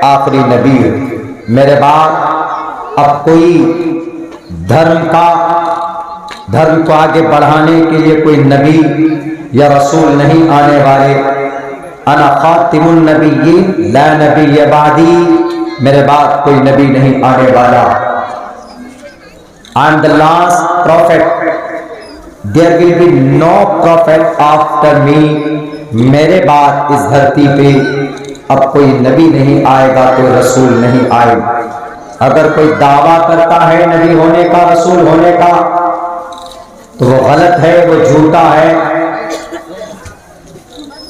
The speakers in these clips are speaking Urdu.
آخری نبی ہوں۔ میرے بعد اب کوئی دھرم کو آگے بڑھانے کے لیے کوئی نبی یا رسول نہیں آنے والے۔ انا خاتم النبیین لا نبی بعدی، میرے بعد کوئی نبی نہیں آنے والا۔ I am the last prophet, there will be no prophet after me۔ میرے بعد اس دھرتی پہ اب کوئی نبی نہیں آئے گا، کوئی رسول نہیں آئے گا۔ اگر کوئی دعویٰ کرتا ہے نبی ہونے کا، رسول ہونے کا، تو وہ غلط ہے، وہ جھوٹا ہے۔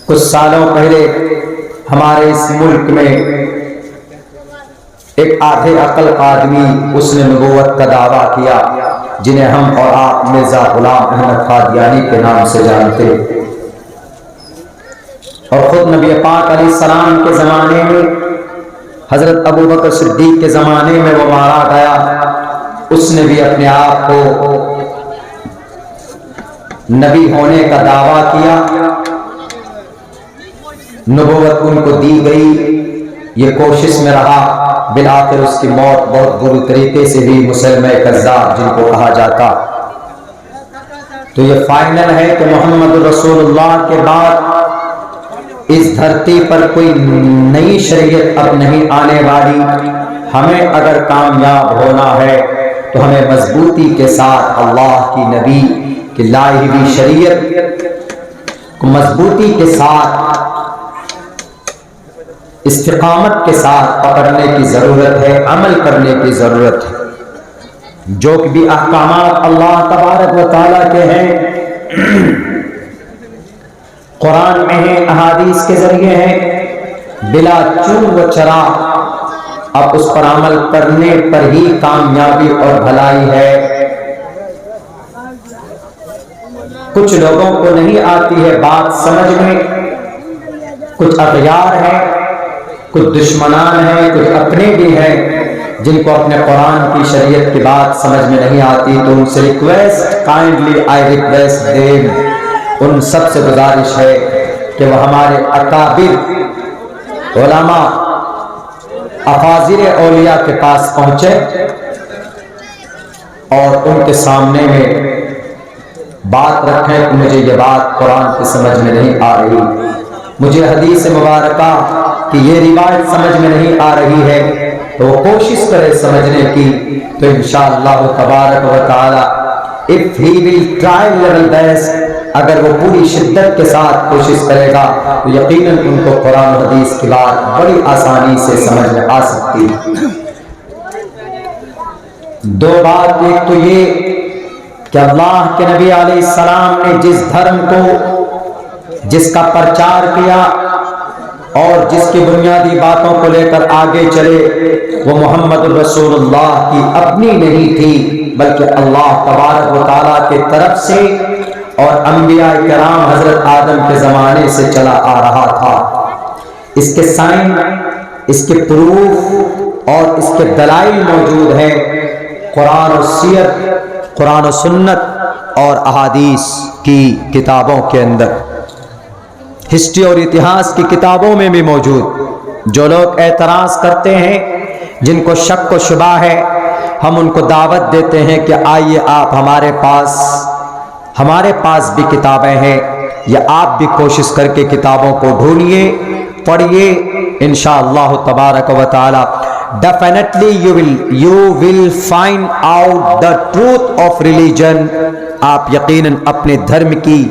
کچھ سالوں پہلے ہمارے اس ملک میں ایک آدھے عقل آدمی، اس نے نبوت کا دعویٰ کیا، جنہیں ہم اور آپ مرزا غلام احمد قادیانی کے نام سے جانتے، اور خود نبی پاک علیہ السلام کے زمانے میں، حضرت ابو بکر صدیق کے زمانے میں وہ مارا گیا۔ اس نے بھی اپنے آپ کو نبی ہونے کا دعویٰ کیا، نبوت ان کو دی گئی، یہ کوشش میں رہا، بالآخر اس کی موت بہت بری طریقے سے ہوئی، مسلمہ کذاب جن کو کہا جاتا۔ تو یہ فائنل ہے کہ محمد رسول اللہ کے بعد اس دھرتی پر کوئی نئی شریعت اب نہیں آنے والی۔ ہمیں اگر کامیاب ہونا ہے تو ہمیں مضبوطی کے ساتھ اللہ کی نبی کی لائی ہوئی شریعت کو مضبوطی کے ساتھ، استقامت کے ساتھ پکڑنے کی ضرورت ہے، عمل کرنے کی ضرورت ہے۔ جو بھی احکامات اللہ تبارک و تعالیٰ کے ہیں، قرآن میں ہیں، احادیث کے ذریعے ہیں، بلا چون و چرا اب اس پر عمل کرنے پر ہی کامیابی اور بھلائی ہے۔ کچھ لوگوں کو نہیں آتی ہے بات سمجھ میں، کچھ اغیار ہیں، کچھ دشمنان ہیں، کچھ اپنے بھی ہیں جن کو اپنے قرآن کی شریعت کی بات سمجھ میں نہیں آتی، تو ان سے request, kindly I request them, ان سب سے گزارش ہے کہ وہ ہمارے اکابر علماء، افاضل اولیاء کے پاس پہنچے اور ان کے سامنے میں بات رکھیں کہ مجھے یہ بات قرآن کی سمجھ میں نہیں آ رہی، مجھے حدیث مبارکہ کہ یہ روایت سمجھ میں نہیں آ رہی ہے، تو وہ کوشش کرے سمجھنے کی، تو انشاءاللہ تبارک و تعالی if he will try level best، اگر وہ پوری شدت کے ساتھ کوشش کرے گا تو یقیناً ان کو قرآن و حدیث کی بات بڑی آسانی سے سمجھ میں آ سکتی ہے۔ دو بات، ایک تو یہ کہ اللہ کے نبی علیہ السلام نے جس دھرم کو، جس کا پرچار کیا اور جس کی بنیادی باتوں کو لے کر آگے چلے، وہ محمد رسول اللہ کی اپنی نہیں تھی، بلکہ اللہ تبارک و تعالیٰ کے طرف سے اور انبیاء کرام حضرت آدم کے زمانے سے چلا آ رہا تھا۔ اس کے سائن، اس کے پروف اور اس کے دلائل موجود ہیں قرآن و سیر، قرآن و سنت اور احادیث کی کتابوں کے اندر، ہسٹری اور اتہاس کی کتابوں میں بھی موجود۔ جو لوگ اعتراض کرتے ہیں، جن کو شک و شبہ ہے، ہم ان کو دعوت دیتے ہیں کہ آئیے آپ ہمارے پاس بھی کتابیں ہیں، یا آپ بھی کوشش کر کے کتابوں کو ڈھونڈیے، پڑھیے، انشاءاللہ تبارک و تعالی definitely you will find out the truth of religion۔ آپ یقیناً اپنے دھرم کی،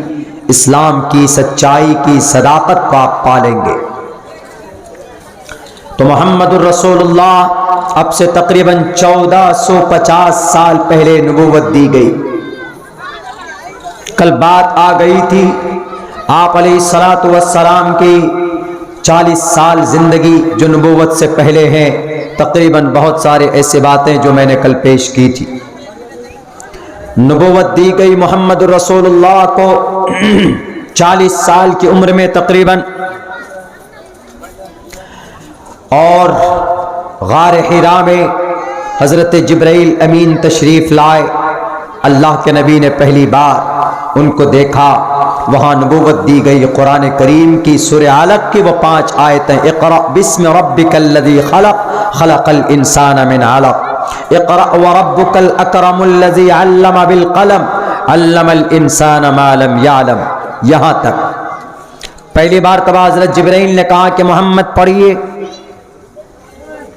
اسلام کی سچائی کی صداقت کو آپ پالیں گے۔ تو محمد الرسول اللہ اب سے تقریباً 1450 سال پہلے نبوت دی گئی۔ کل بات آ گئی تھی آپ علیہ السلام کی 40 سال زندگی جو نبوت سے پہلے ہیں، تقریباً بہت سارے ایسے باتیں جو میں نے کل پیش کی تھی۔ نبوت دی گئی محمد رسول اللہ کو 40 سال کی عمر میں تقریباً، اور غار حرا میں حضرت جبرائیل امین تشریف لائے۔ اللہ کے نبی نے پہلی بار ان کو دیکھا، وہاں نبوت دی گئی قرآن کریم کی سورہ علق کی وہ 5 آیتیں، اقرأ بسم ربک الذی خلق خلق الانسان من علق، اقرأ وربک الاکرم الذی علم بالقلم علم الانسان ما لم یعلم، یہاں تک۔ پہلی بار تب حضرت جبرائیل نے کہا کہ محمد پڑھیے،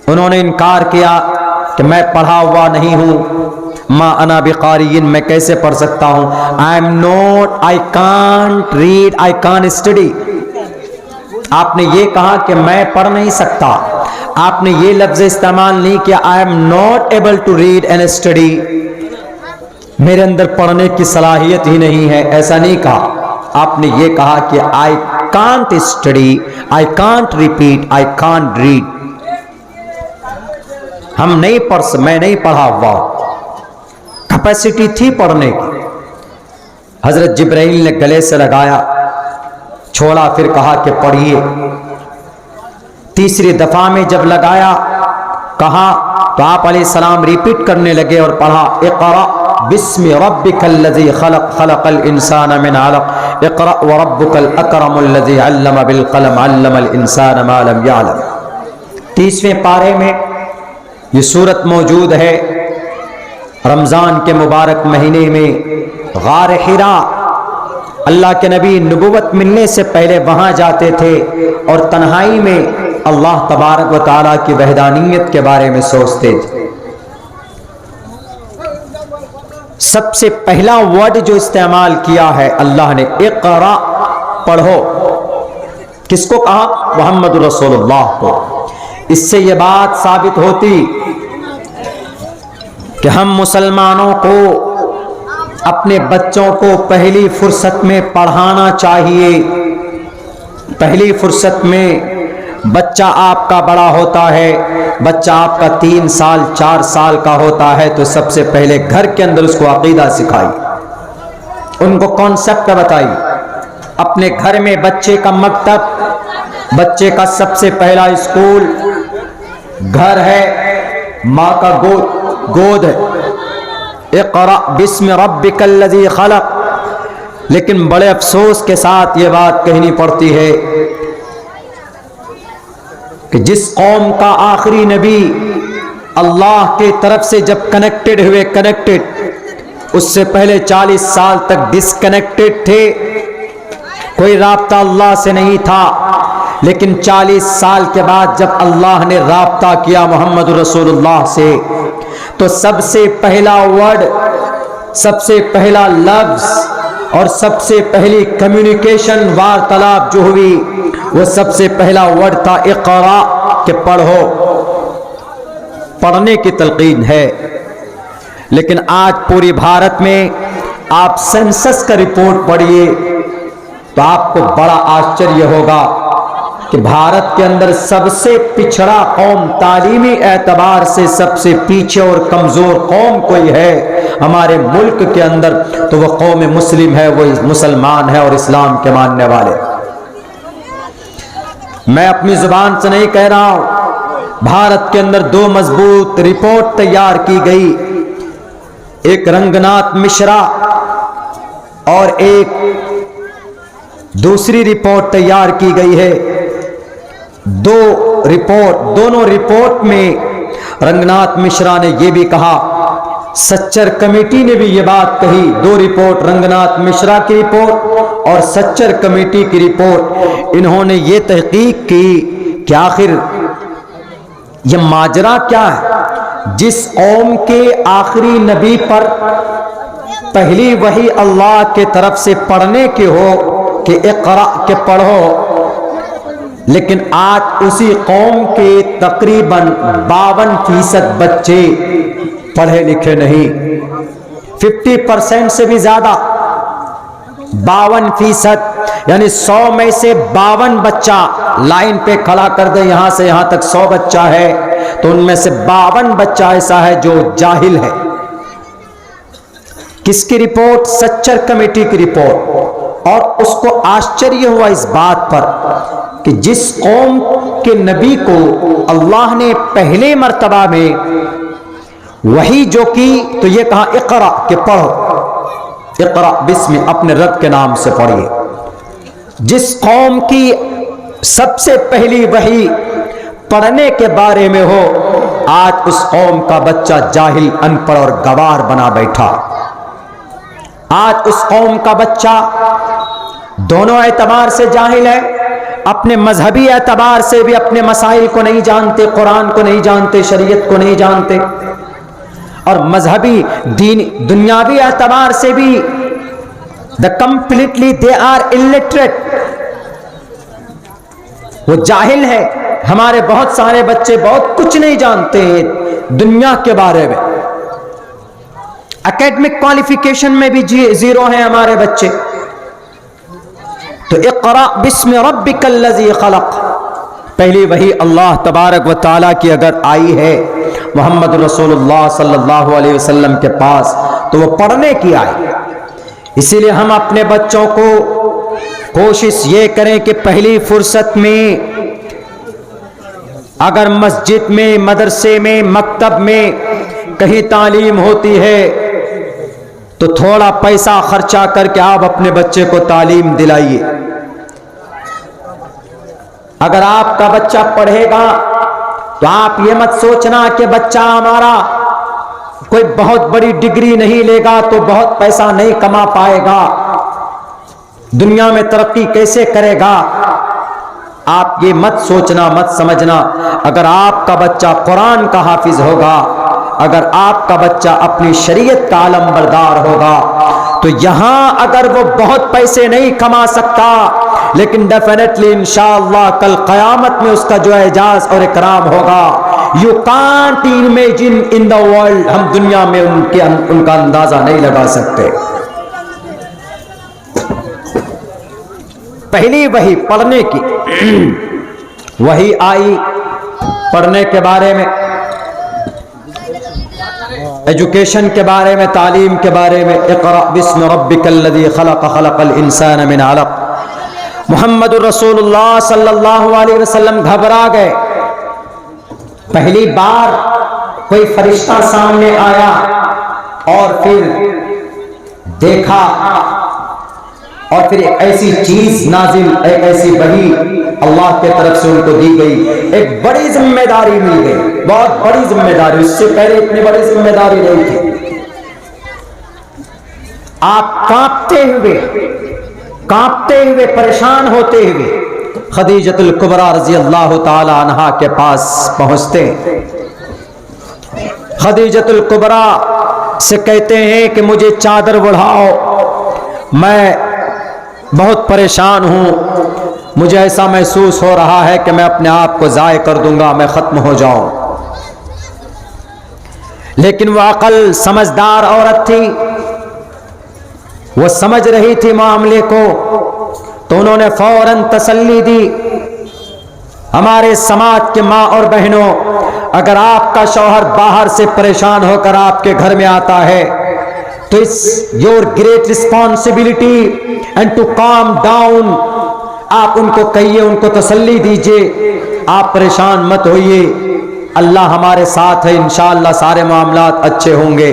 انہوں نے انکار کیا کہ میں پڑھا ہوا نہیں ہوں، ما انا بقارئ، میں کیسے پڑھ سکتا ہوں، I can't read, I can't study۔ آپ نے یہ کہا کہ میں پڑھ نہیں سکتا، آپ نے یہ لفظ استعمال نہیں کیا I am not able to read and study، میرے اندر پڑھنے کی صلاحیت ہی نہیں ہے، ایسا نہیں کہا۔ آپ نے یہ کہا کہ I can't study, I can't repeat, I can't read، ہم نہیں میں نہیں پڑھا ہوا، کیپیسٹی تھی پڑھنے کی۔ حضرت جبرائیل نے گلے سے لگایا، چھوڑا، پھر کہا کہ پڑھیے۔ تیسری دفعہ میں جب لگایا کہا تو آپ علیہ السلام ریپیٹ کرنے لگے اور پڑھا، اقرأ بسم ربک الذی خلق خلق الانسان من علق اقرأ وربک الاکرم الذی علم بالقلم علم الانسان ما لم یعلم۔ 30ویں پارے میں یہ صورت موجود ہے۔ رمضان کے مبارک مہینے میں غار حرا، اللہ کے نبی نبوت ملنے سے پہلے وہاں جاتے تھے اور تنہائی میں اللہ تبارک و تعالیٰ کی وحدانیت کے بارے میں سوچتے تھے۔ سب سے پہلا ورڈ جو استعمال کیا ہے اللہ نے، اقرا، پڑھو، کس کو کہا؟ محمد رسول اللہ کو۔ اس سے یہ بات ثابت ہوتی کہ ہم مسلمانوں کو اپنے بچوں کو پہلی فرصت میں پڑھانا چاہیے۔ پہلی فرصت میں بچہ آپ کا بڑا ہوتا ہے، بچہ آپ کا 3 سال 4 سال کا ہوتا ہے تو سب سے پہلے گھر کے اندر اس کو عقیدہ سکھائی، ان کو کانسیپٹ بتائی۔ اپنے گھر میں بچے کا مکتب، بچے کا سب سے پہلا اسکول گھر ہے، ماں کا گود ہے، اقرأ بسم ربک الذی خلق۔ لیکن بڑے افسوس کے ساتھ یہ بات کہنی پڑتی ہے کہ جس قوم کا آخری نبی اللہ کے طرف سے جب کنیکٹڈ ہوئے، اس سے پہلے 40 سال تک ڈسکنیکٹڈ تھے، کوئی رابطہ اللہ سے نہیں تھا، لیکن 40 سال کے بعد جب اللہ نے رابطہ کیا محمد رسول اللہ سے تو سب سے پہلا ورڈ، سب سے پہلا لفظ اور سب سے پہلی کمیونیکیشن وارتلاب جو ہوئی وہ سب سے پہلا ورڈ تھا اقرا، کہ پڑھو، پڑھنے کی تلقین ہے۔ لیکن آج پوری بھارت میں آپ سینسس کا رپورٹ پڑھیے تو آپ کو بڑا آشچریہ ہوگا کہ بھارت کے اندر سب سے پچھڑا قوم، تعلیمی اعتبار سے سب سے پیچھے اور کمزور قوم کوئی ہے ہمارے ملک کے اندر تو وہ قوم مسلم ہے، وہ مسلمان ہے اور اسلام کے ماننے والے۔ میں اپنی زبان سے نہیں کہہ رہا ہوں، بھارت کے اندر 2 مضبوط رپورٹ تیار کی گئی، ایک رنگناتھ مشرا اور ایک دوسری رپورٹ تیار کی گئی ہے۔ دونوں رپورٹ میں رنگناتھ مشرا نے یہ بھی کہا، سچر کمیٹی نے بھی یہ بات کہی، 2 رپورٹ، رنگناتھ مشرا کی رپورٹ اور سچر کمیٹی کی رپورٹ، انہوں نے یہ تحقیق کی کہ آخر یہ ماجرا کیا ہے۔ جس قوم کے آخری نبی پر پہلی وحی اللہ کے طرف سے پڑھنے کی ہو کہ اقرا، کہ پڑھو، لیکن آج اسی قوم کے تقریباً 52% بچے پڑھے لکھے نہیں، 50% سے بھی زیادہ، 52%، یعنی 100 میں سے 52 بچہ لائن پہ کھڑا کر دیں، یہاں سے یہاں تک 100 بچہ ہے تو ان میں سے 52 بچہ ایسا ہے جو جاہل ہے۔ کس کی رپورٹ؟ سچر کمیٹی کی رپورٹ۔ اور اس کو آشچریہ ہوا اس بات پر کہ جس قوم کے نبی کو اللہ نے پہلے مرتبہ میں وحی جو کی تو یہ کہا اقرا، کہ پڑھو، اقرا بسم، اپنے رب کے نام سے پڑھیے۔ جس قوم کی سب سے پہلی وحی پڑھنے کے بارے میں ہو، آج اس قوم کا بچہ جاہل، ان پڑھ اور گوار بنا بیٹھا۔ آج اس قوم کا بچہ دونوں اعتبار سے جاہل ہے، اپنے مذہبی اعتبار سے بھی اپنے مسائل کو نہیں جانتے، قرآن کو نہیں جانتے، شریعت کو نہیں جانتے، اور مذہبی دنیاوی اعتبار سے بھی completely they are illiterate، وہ جاہل ہے۔ ہمارے بہت سارے بچے بہت کچھ نہیں جانتے ہیں دنیا کے بارے میں، اکیڈمک کوالیفیکیشن میں بھی زیرو ہیں ہمارے بچے۔ تو اقرأ بسم ربک الذی خلق، پہلی وحی اللہ تبارک و تعالیٰ کی اگر آئی ہے محمد رسول اللہ صلی اللہ علیہ وسلم کے پاس تو وہ پڑھنے کی آئی۔ اسی لیے ہم اپنے بچوں کو کوشش یہ کریں کہ پہلی فرصت میں اگر مسجد میں، مدرسے میں، مکتب میں کہیں تعلیم ہوتی ہے تو تھوڑا پیسہ خرچہ کر کے آپ اپنے بچے کو تعلیم دلائیے۔ اگر آپ کا بچہ پڑھے گا تو آپ یہ مت سوچنا کہ بچہ ہمارا کوئی بہت بڑی ڈگری نہیں لے گا تو بہت پیسہ نہیں کما پائے گا، دنیا میں ترقی کیسے کرے گا۔ آپ یہ مت سوچنا، مت سمجھنا۔ اگر آپ کا بچہ قرآن کا حافظ ہوگا، اگر آپ کا بچہ اپنی شریعت کا علم بردار ہوگا تو یہاں اگر وہ بہت پیسے نہیں کما سکتا لیکن ڈیفینیٹلی انشاءاللہ کل قیامت میں اس کا جو اعزاز اور اکرام ہوگا۔ You can't imagine in the world، ہم دنیا میں ان کا اندازہ نہیں لگا سکتے۔ پہلی وحی پڑھنے کی وحی آئی پڑھنے کے بارے میں، ایجوکیشن کے بارے میں، تعلیم کے بارے میں۔ اقرأ بسم ربک الذی خلق، خلق الانسان من علق۔ محمد رسول اللہ صلی اللہ علیہ وسلم گھبرا گئے۔ پہلی بار کوئی فرشتہ سامنے آیا اور پھر دیکھا، اور پھر ایک ایسی چیز نازل، ایک ایسی وحی اللہ کے طرف سے ان کو دی گئی، ایک بڑی ذمہ داری مل گئی، بہت بڑی ذمہ داری، اس سے پہلے اتنی بڑی ذمہ داری نہیں تھی۔ آپ کانپتے ہوئے پریشان ہوتے ہوئے خدیجۃ الکبریٰ رضی اللہ تعالی عنہا کے پاس پہنچتے ہیں۔ خدیجۃ الکبریٰ سے کہتے ہیں کہ مجھے چادر اڑھاؤ، میں بہت پریشان ہوں، مجھے ایسا محسوس ہو رہا ہے کہ میں اپنے آپ کو ضائع کر دوں گا، میں ختم ہو جاؤں۔ لیکن وہ عقل سمجھدار عورت تھی، وہ سمجھ رہی تھی معاملے کو، تو انہوں نے فوراً تسلی دی۔ ہمارے سماج کے ماں اور بہنوں، اگر آپ کا شوہر باہر سے پریشان ہو کر آپ کے گھر میں آتا ہے تو your great responsibility and to calm down، آپ ان کو کہیے، ان کو تسلی دیجئے، آپ پریشان مت ہوئیے، اللہ ہمارے ساتھ ہے، انشاءاللہ سارے معاملات اچھے ہوں گے۔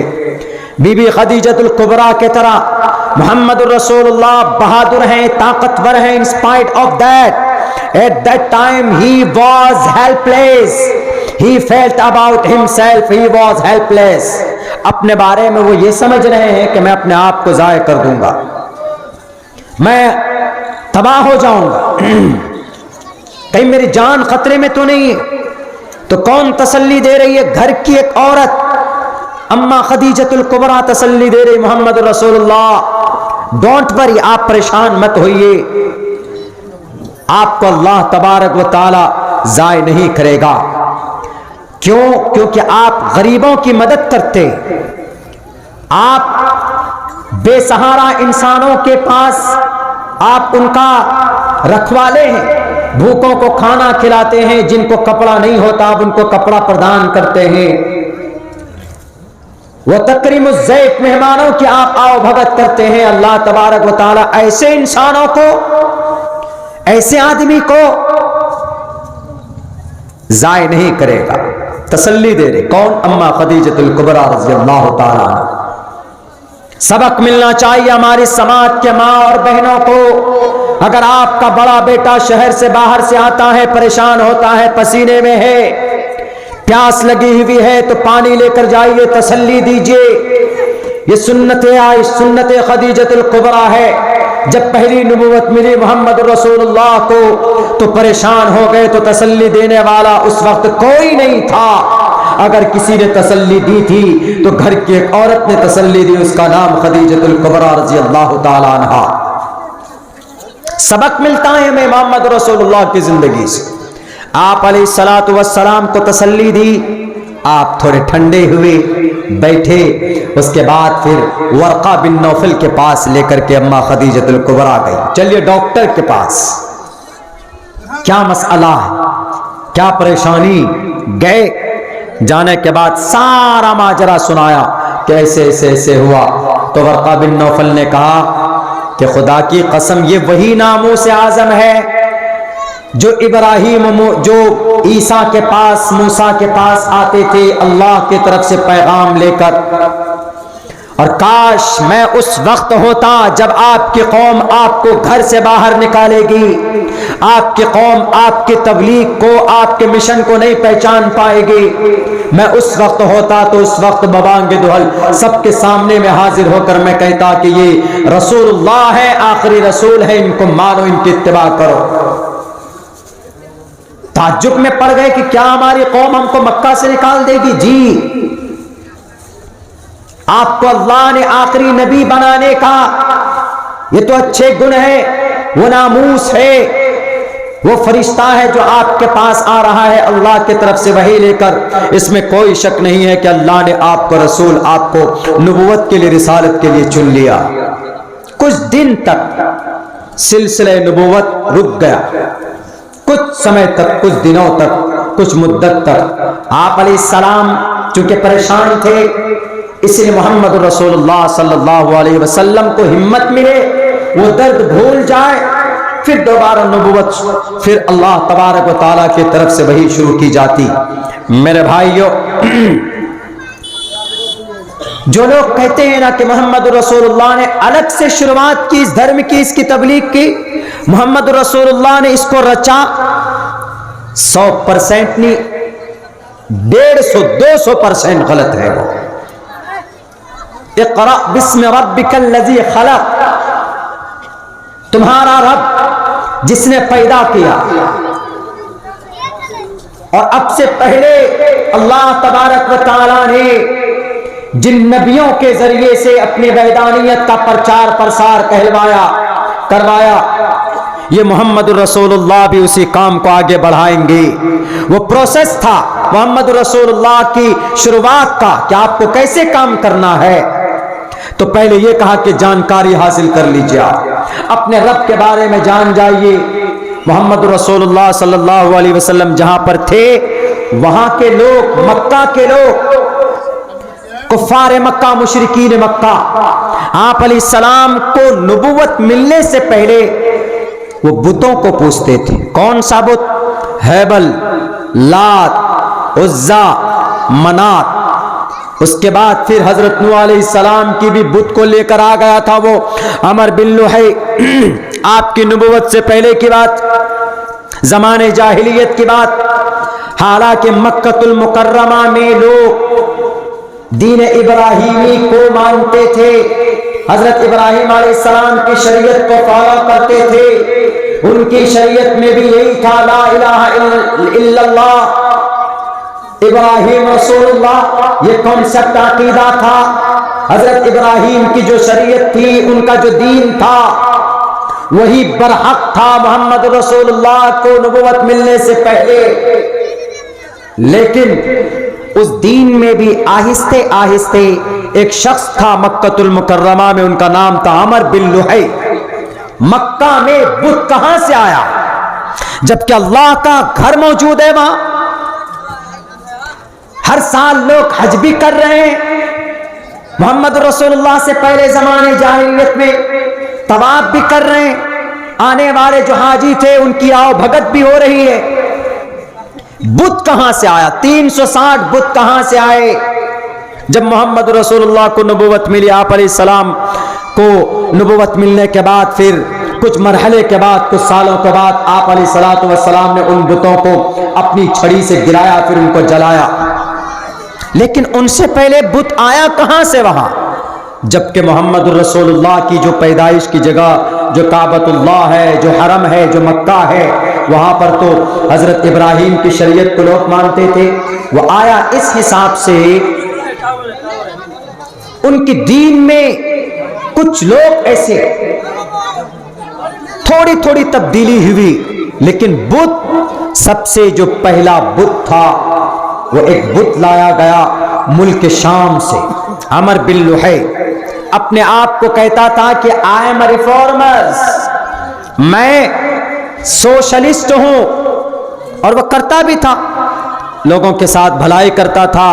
بی بی خدیجۃ الکبریٰ کے طرح محمد الرسول اللہ بہادر ہیں، طاقتور ہیں، in spite of that at that time he was helpless، he felt about himself he was helpless۔ اپنے بارے میں وہ یہ سمجھ رہے ہیں کہ میں اپنے آپ کو ضائع کر دوں گا، میں تباہ ہو جاؤں گا، کہیں میری جان خطرے میں تو نہیں ہے۔ تو کون تسلی دے رہی ہے؟ گھر کی ایک عورت اما خدیجۃ الکبریٰ تسلی دے رہی، محمد رسول اللہ ڈونٹ وری، آپ پریشان مت ہوئیے، آپ کو اللہ تبارک و تعالی ضائع نہیں کرے گا۔ کیوں؟ کیونکہ آپ غریبوں کی مدد کرتے، آپ بے سہارا انسانوں کے پاس آپ ان کا رکھوالے ہیں، بھوکوں کو کھانا کھلاتے ہیں، جن کو کپڑا نہیں ہوتا آپ ان کو کپڑا پردان کرتے ہیں، وہ تکریم الضیف، مہمانوں کی آپ آؤ بھگت کرتے ہیں۔ اللہ تبارک و تعالی ایسے انسانوں کو، ایسے آدمی کو ضائع نہیں کرے گا، تسلی دے رہے۔ کون؟ اما خدیجۃ الکبریٰ رضی اللہ تعالی عنہ۔ سبق ملنا چاہیے ہماری سماج کے ماں اور بہنوں کو، اگر آپ کا بڑا بیٹا شہر سے باہر سے آتا ہے، پریشان ہوتا ہے، پسینے میں ہے، پیاس لگی ہوئی ہے، تو پانی لے کر جائیے، تسلی دیجیے۔ یہ سنت خدیجۃ الکبریٰ ہے۔ جب پہلی نبوت ملی محمد رسول اللہ کو تو پریشان ہو گئے، تو تسلی دینے والا اس وقت کوئی نہیں تھا۔ اگر کسی نے تسلی دی تھی تو گھر کی ایک عورت نے تسلی دی، اس کا نام خدیجۃ الکبریٰ رضی اللہ تعالی عنہا۔ سبق ملتا ہے ہمیں محمد رسول اللہ کی زندگی سے۔ آپ علیہ الصلوۃ والسلام کو تسلی دی، آپ تھوڑے ٹھنڈے ہوئے، بیٹھے۔ اس کے بعد پھر ورقہ بن نوفل کے پاس لے کر کے اماں خدیجۃ الکبریٰ گئی، چلیے ڈاکٹر کے پاس، کیا مسئلہ ہے، کیا پریشانی؟ گئے، جانے کے بعد سارا ماجرا سنایا کہ ایسے ایسے ایسے ہوا۔ تو ورقہ بن نوفل نے کہا کہ خدا کی قسم یہ وہی ناموس اعظم ہے جو ابراہیم، جو عیسیٰ کے پاس، موسیٰ کے پاس آتے تھے اللہ کی طرف سے پیغام لے کر، اور کاش میں اس وقت ہوتا جب آپ کی قوم آپ کو گھر سے باہر نکالے گی، آپ کی قوم آپ کی تبلیغ کو، آپ کے مشن کو نہیں پہچان پائے گی، میں اس وقت ہوتا تو اس وقت ببانگ دہل سب کے سامنے میں حاضر ہو کر میں کہتا کہ یہ رسول اللہ ہے، آخری رسول ہے، ان کو مانو، ان کی اتباع کرو۔ تعجب میں پڑ گئے کہ کیا ہماری قوم ہم کو مکہ سے نکال دے گی؟ جی، آپ کو اللہ نے آخری نبی بنانے کا، یہ تو اچھے گن ہے، وہ ناموس ہے، وہ فرشتہ ہے جو آپ کے پاس آ رہا ہے اللہ کی طرف سے وحی لے کر۔ اس میں کوئی شک نہیں ہے کہ اللہ نے آپ کو رسول، آپ کو نبوت کے لیے، رسالت کے لیے چن لیا۔ کچھ دن تک سلسلہ نبوت رک گیا، کچھ سمے تک، کچھ دنوں تک، کچھ مدت تک آپ علیہ السلام چونکہ پریشان تھے، اس لیے محمد رسول اللہ صلی اللہ علیہ وسلم کو ہمت ملے، وہ درد بھول جائے، پھر دوبارہ نبوت، پھر اللہ تبارک و تعالیٰ کی طرف سے وحی شروع کی جاتی۔ میرے بھائیو، جو لوگ کہتے ہیں نا کہ محمد رسول اللہ نے الگ سے شروعات کی اس دھرم کی، اس کی تبلیغ کی، محمد رسول اللہ نے اس کو رچا، 100% نہیں، 150-200% غلط ہے وہ۔ اقرأ بسم ربک الذی خلق، تمہارا رب جس نے پیدا کیا، اور اب سے پہلے اللہ تبارک و تعالیٰ نے جن نبیوں کے ذریعے سے اپنی وحدانیت کا پرچار پرسار کروایا، یہ محمد رسول اللہ بھی اسی کام کو آگے بڑھائیں گے۔ وہ پروسیس تھا محمد رسول اللہ کی شروعات کا کہ آپ کو کیسے کام کرنا ہے۔ تو پہلے یہ کہا کہ جانکاری حاصل کر لیجیے، اپنے رب کے بارے میں جان جائیے۔ محمد رسول اللہ صلی اللہ علیہ وسلم جہاں پر تھے، وہاں کے لوگ، مکہ کے لوگ، کفار مکہ، مشرکین مکہ، آپ علیہ السلام کو نبوت ملنے سے پہلے وہ بتوں کو پوجتے تھے۔ کون سا بت؟ ہیبل، لات، عزا، منات۔ اس کے بعد پھر حضرت نوح علیہ السلام کی بھی بت کو لے کر آ گیا تھا، وہ عمر بن لحی۔ آپ کی نبوت سے پہلے کی بات، زمانے جاہلیت کی بات۔ حالانکہ مکہ المکرمہ میں لوگ دین ابراہیمی کو مانتے تھے، حضرت ابراہیم علیہ السلام کی شریعت کو فالو کرتے تھے، ان کی شریعت میں بھی یہی تھا، لا الہ الا اللہ، ابراہیم رسول اللہ، یہ کانسیپٹ عقیدہ تھا۔ حضرت ابراہیم کی جو شریعت تھی، ان کا جو دین تھا، وہی برحق تھا محمد رسول اللہ کو نبوت ملنے سے پہلے۔ لیکن اس دین میں بھی آہستے آہستے ایک شخص تھا مکہ المکرمہ میں، ان کا نام تھا عمر بن لحی۔ مکہ میں بت کہاں سے آیا جبکہ اللہ کا گھر موجود ہے وہاں؟ ہر سال لوگ حج بھی کر رہے ہیں، محمد رسول اللہ سے پہلے زمانے جاہلیت میں طواف بھی کر رہے ہیں، آنے والے جو حاجی تھے ان کی آؤ بھگت بھی ہو رہی ہے۔ بت کہاں سے آیا؟ 360 بت کہاں سے آئے؟ جب محمد رسول اللہ کو نبوت ملی، آپ علیہ السلام کو نبوت ملنے کے بعد پھر کچھ مرحلے کے بعد، کچھ سالوں کے بعد آپ علیہ الصلوۃ والسلام نے ان بتوں کو اپنی چھڑی سے گرایا، پھر ان کو جلایا۔ لیکن ان سے پہلے بت آیا کہاں سے وہاں؟ جبکہ محمد الرسول اللہ کی جو پیدائش کی جگہ، جو کعبۃ اللہ ہے، جو حرم ہے، جو مکہ ہے، وہاں پر تو حضرت ابراہیم کی شریعت کو لوگ مانتے تھے۔ وہ آیا اس حساب سے ان کی دین میں کچھ لوگ ایسے تھوڑی تھوڑی تبدیلی ہوئی، لیکن بت سب سے جو پہلا بت تھا وہ ایک بت لایا گیا ملک شام سے۔ عمر بن لحی اپنے آپ کو کہتا تھا کہ آئی ایم اے ریفارمر، میں سوشلسٹ ہوں، اور وہ کرتا بھی تھا، لوگوں کے ساتھ بھلائی کرتا تھا،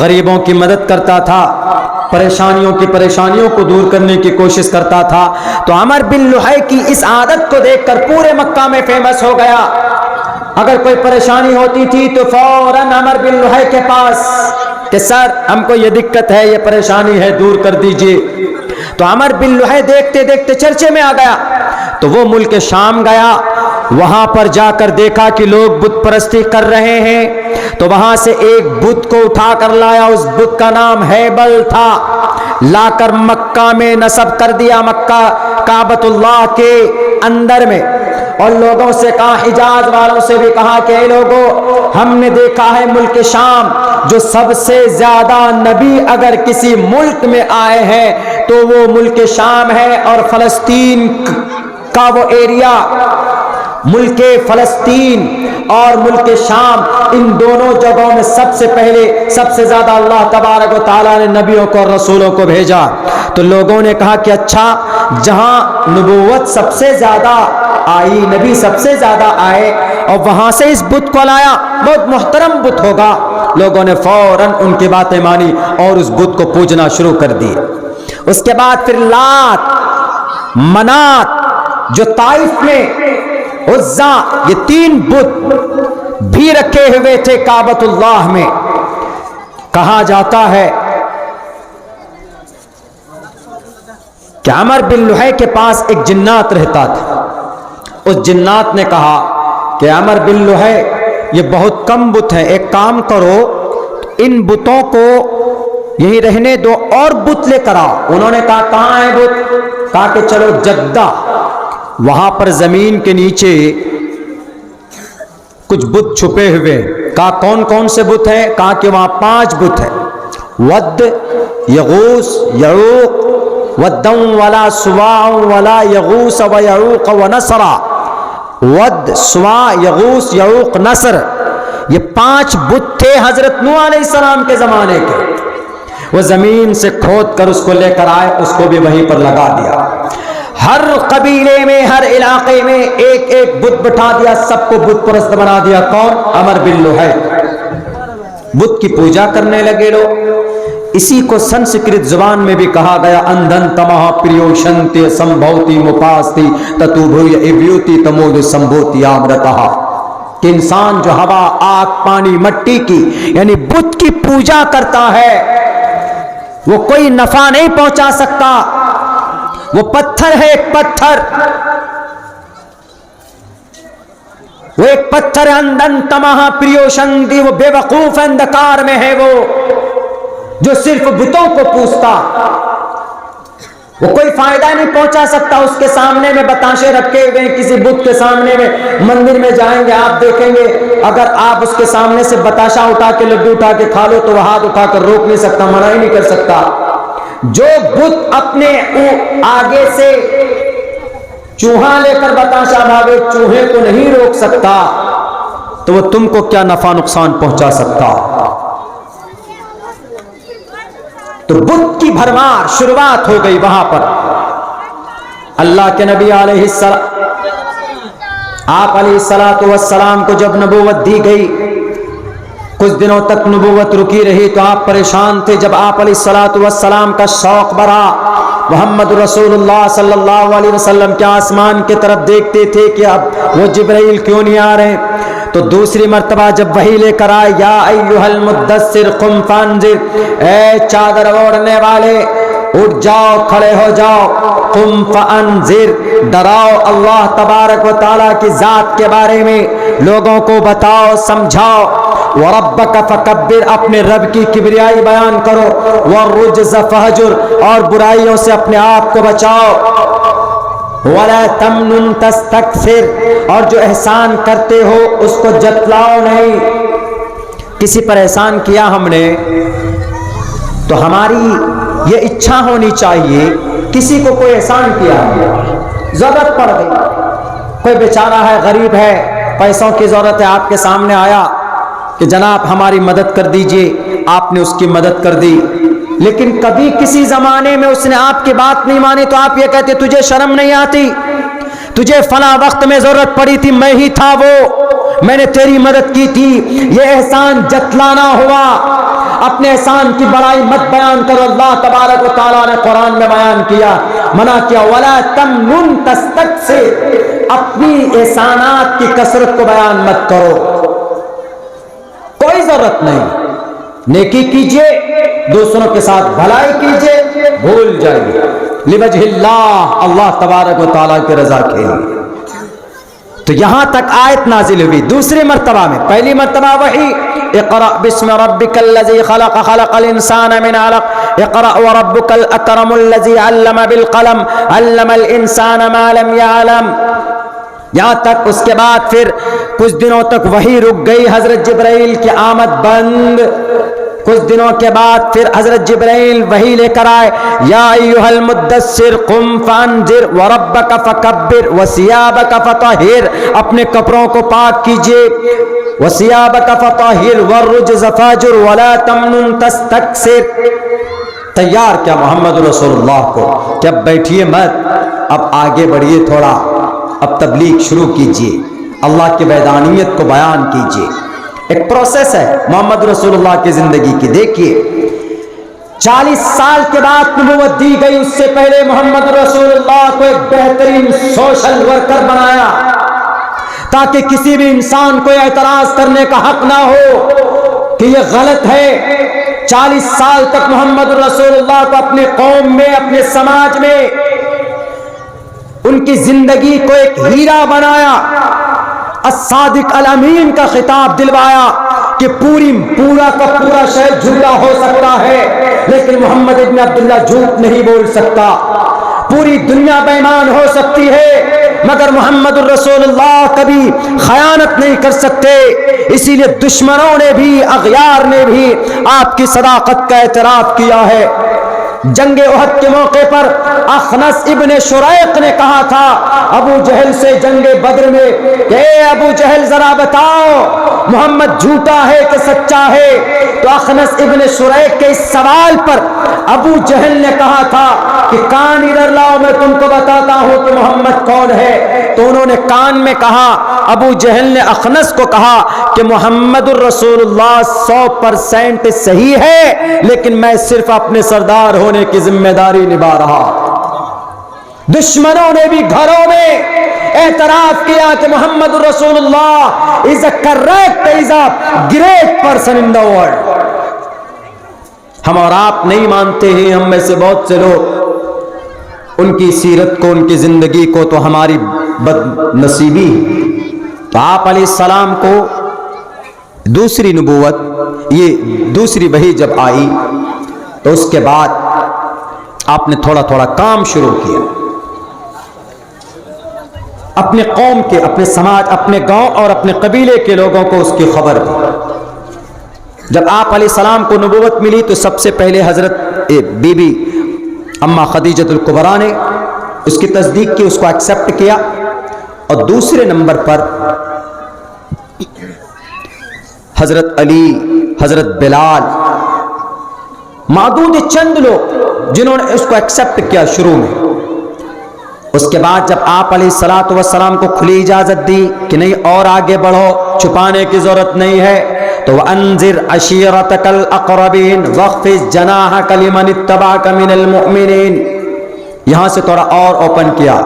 غریبوں کی مدد کرتا تھا، پریشانیوں کو دور کرنے کی کوشش کرتا تھا۔ تو عمر بن لحی کی اس عادت کو دیکھ کر پورے مکہ میں فیمس ہو گیا۔ اگر کوئی پریشانی ہوتی تھی تو فوراً عمر بن لحی کے پاس کہ سر ہم کو یہ دقت ہے، یہ پریشانی ہے، دور کر دیجئے۔ تو عمر بن لحی دیکھتے دیکھتے چرچے میں آ گیا، تو وہ ملک شام گیا، وہاں پر جا کر دیکھا کہ لوگ بت پرستی کر رہے ہیں، تو وہاں سے ایک بت کو اٹھا کر لایا، اس بت کا نام ہیبل تھا، لا کر مکہ میں نصب کر دیا، مکہ کعبۃ اللہ کے اندر میں، اور لوگوں سے کہا، حجاز والوں سے بھی کہا کہ اے لوگوں، ہم نے دیکھا ہے ملک شام جو سب سے زیادہ نبی اگر کسی ملک میں آئے ہیں تو وہ ملک شام ہے، اور فلسطین کا وہ ایریا، ملک فلسطین اور ملک شام، ان دونوں جگہوں میں سب سے پہلے سب سے زیادہ اللہ تبارک و تعالیٰ نے نبیوں کو اور رسولوں کو بھیجا۔ تو لوگوں نے کہا کہ اچھا، جہاں نبوت سب سے زیادہ آئی، نبی سب سے زیادہ آئے، اور وہاں سے اس بت کو لایا، بہت محترم بت ہوگا۔ لوگوں نے فوراً ان کی باتیں مانی اور اس بت کو پوجنا شروع کر دی۔ اس کے بعد پھر لات، منات، جو طائف میں عزا، یہ تین بت بھی رکھے ہوئے تھے کعبۃ اللہ میں۔ کہا جاتا ہے کہ عمر بن لحی کے پاس ایک جنات رہتا تھا، اس جنات نے کہا کہ عمر بن لحی یہ بہت کم بت ہیں، ایک کام کرو، ان بتوں کو یہیں رہنے دو اور بت لے کر آؤ۔ انہوں نے کہا کہاں ہے بت؟ کہا کہ چلو جدہ، وہاں پر زمین کے نیچے کچھ بت چھپے ہوئے۔ کہا کون کون سے بت ہیں؟ کہا کہ وہاں 5 بت ہیں، ود، یغوث، یعوق، ودم ولا سواع ولا یغوث و یعوق و نصر۔ ود، سواع، یغوث، یعوق، نصر، یہ 5 بت تھے حضرت نوح علیہ السلام کے زمانے کے۔ وہ زمین سے کھود کر اس کو لے کر آئے، اس کو بھی وہیں پر لگا دیا۔ ہر قبیلے میں، ہر علاقے میں ایک ایک بت بٹھا دیا، سب کو بت پرست بنا دیا۔ کون؟ عمر بن لحی۔ بت کی پوجا کرنے لگے لوگ۔ اسی کو سنسکرت زبان میں بھی کہا گیا، اندھن تمہ پریوشنتی سمبھوتی مپاستی تتوبھوی ایویوتی تمود سمبھوتی آمرتہا، کہ انسان جو ہوا، آگ، پانی، مٹی کی یعنی بت کی پوجا کرتا ہے، وہ کوئی نفع نہیں پہنچا سکتا۔ وہ پتھر ہے، ایک پتھر، وہ ایک پتھر ہے، اندن تمہا پریوشنتی، وہ بے وقوف اندھکار میں ہے، وہ جو صرف بتوں کو پوجتا، وہ کوئی فائدہ نہیں پہنچا سکتا۔ اس کے سامنے میں بتاشے رکھے ہوئے ہیں، کسی بت کے سامنے میں مندر میں جائیں گے آپ دیکھیں گے، اگر آپ اس کے سامنے سے بتاشا اٹھا کے، لڈو اٹھا کے کھا لو تو وہ ہاتھ اٹھا کر روک نہیں سکتا، منع ہی نہیں کر سکتا۔ جو بت اپنے آگے سے چوہا لے کر بتاشا بھاگے، چوہے کو نہیں روک سکتا، تو وہ تم کو کیا نفع نقصان پہنچا سکتا۔ تو بت کی بھرمار شروعات ہو گئی وہاں پر۔ اللہ کے نبی علیہ السلام، آپ علیہ السلام کو جب نبوت دی گئی، کچھ دنوں تک نبوت رکی رہی تو آپ پریشان تھے۔ جب آپ علیہ السلام کا شوق بڑھا، محمد رسول اللہ صلی اللہ علیہ وسلم کے آسمان کی طرف دیکھتے تھے کہ اب وہ جبرائیل کیوں نہیں آ رہے، تو دوسری مرتبہ جب وحی لے کر آئے، یا ایھا المدثر قم فانذر، اے چادر اوڑھنے والے اٹھ جاؤ، کھڑے ہو جاؤ، قم فانذر، ڈراؤ اللہ تبارک و تعالیٰ کی ذات کے بارے میں، لوگوں کو بتاؤ، سمجھاؤ، وربک فکبر، اپنے رب کی کبریائی بیان کرو، والرجز فہجر، اور برائیوں سے اپنے آپ کو بچاؤ، ولا تمنن تستکثر، اور جو احسان کرتے ہو اس کو جتلاؤ نہیں۔ کسی پر احسان کیا ہم نے تو ہماری یہ اچھا ہونی چاہیے، کسی کو کوئی احسان کیا، ضرورت پڑ گئی، کوئی بیچارہ ہے، غریب ہے، پیسوں کی ضرورت ہے، آپ کے سامنے آیا کہ جناب ہماری مدد کر دیجئے، آپ نے اس کی مدد کر دی، لیکن کبھی کسی زمانے میں اس نے آپ کی بات نہیں مانی تو آپ یہ کہتے تجھے شرم نہیں آتی؟ تجھے فلاں وقت میں ضرورت پڑی تھی، میں ہی تھا وہ، میں نے تیری مدد کی تھی، یہ احسان جتلانا ہوا۔ اپنے احسان کی بڑائی مت بیان کرو، اللہ تبارک و تعالیٰ نے قرآن میں بیان کیا، منع کیا، ولا تمنن تستکثر، اپنی احسانات کی کثرت کو بیان مت کرو، کوئی ضرورت نہیں، نیکی کیجئے، دوسروں کے ساتھ بھلائی کیجئے، بھول جائیے، لوجہ اللہ، اللہ تبارک و تعالیٰ کی رضا کے لیے۔ تو یہاں تک آیت نازل ہوئی۔ دوسری مرتبہ میں، پہلی مرتبہ وحی، اقرأ بسم ربک الذی خلق، خلق الانسان من علق، اقرأ وربک الاکرم الذی علم بالقلم، علم الانسان ما لم يعلم، یہاں تک۔ اس کے بعد پھر کچھ دنوں تک وحی رک گئی، حضرت جبرائیل کی آمد بند۔ کچھ دنوں کے بعد پھر حضرت جبرائیل وحی لے کر آئے، یا ایھا المدثر قم فانذر وربک فکبر وثیابک فطہر، اپنے کپڑوں کو پاک کیجئے، وثیابک فطہر والرجز فاہجر ولا تمنن تستکثر۔ تیار کیا محمد رسول اللہ کو کہ اب بیٹھیے مت، اب آگے بڑھیے تھوڑا، اب تبلیغ شروع کیجئے، اللہ کی وحدانیت کو بیان کیجئے۔ ایک پروسیس ہے محمد رسول اللہ کی زندگی کی۔ دیکھیے 40 سال کے بعد نبوت دی گئی، اس سے پہلے محمد رسول اللہ کو ایک بہترین سوشل ورکر بنایا تاکہ کسی بھی انسان کو اعتراض کرنے کا حق نہ ہو کہ یہ غلط ہے۔ 40 سال تک محمد رسول اللہ کو اپنے قوم میں، اپنے سماج میں ان کی زندگی کو ایک ہیرا بنایا، الصادق الامین کا خطاب دلوایا کہ پورا کا پورا شہر جھوٹا ہو سکتا ہے لیکن محمد ابن عبداللہ جھوٹ نہیں بول سکتا، پوری دنیا بے ایمان ہو سکتی ہے مگر محمد الرسول اللہ کبھی خیانت نہیں کر سکتے۔ اسی لیے دشمنوں نے بھی، اغیار نے بھی آپ کی صداقت کا اعتراف کیا ہے۔ جنگ احد کے موقع پر اخنس ابن شریق نے کہا تھا ابو جہل سے جنگ بدر میں کہ اے ابو جہل ذرا بتاؤ محمد جھوٹا ہے کہ سچا ہے؟ تو اخنس ابن شریق کے اس سوال پر ابو جہل نے کہا تھا کہ کان ادھر لاؤ میں تم کو بتاتا ہوں کہ محمد کون ہے۔ تو انہوں نے کان میں کہا، ابو جہل نے اخنس کو کہا کہ محمد الرسول اللہ 100% صحیح ہے لیکن میں صرف اپنے سردار ہونے کی ذمہ داری نبھا رہا۔ دشمنوں نے بھی گھروں میں اعتراف کیا کہ محمد رسول اللہ is a correct, is a great person in the world۔ ہم اور آپ نہیں مانتے ہیں، ہم میں سے بہت سے لوگ ان کی سیرت کو، ان کی زندگی کو تو ہماری بد نصیبی۔ تو آپ علیہ السلام کو دوسری نبوت، یہ دوسری وحی جب آئی تو اس کے بعد آپ نے تھوڑا تھوڑا کام شروع کیا، اپنے قوم کے، اپنے سماج، اپنے گاؤں اور اپنے قبیلے کے لوگوں کو اس کی خبر دی۔ جب آپ علیہ السلام کو نبوت ملی تو سب سے پہلے حضرت بی بی اما خدیجۃ الکبریٰ نے اس کی تصدیق کی، اس کو ایکسپٹ کیا، اور دوسرے نمبر پر حضرت علی، حضرت بلال، معدود چند لوگ جنہوں نے اس کو ایکسپٹ کیا شروع میں۔ اس کے بعد جب آپ علیہ السلام کو کھلی اجازت دی کہ نہیں اور آگے بڑھو، چھپانے کی ضرورت نہیں ہے، تو وَأَنذِرْ عَشِيرَتَكَ الْأَقْرَبِينَ وَاخْفِضْ جَنَاحَكَ لِمَنِ اتَّبَعَكَ مِنَ الْمُؤْمِنِينَ، یہاں سے تھوڑا اور اوپن کیا۔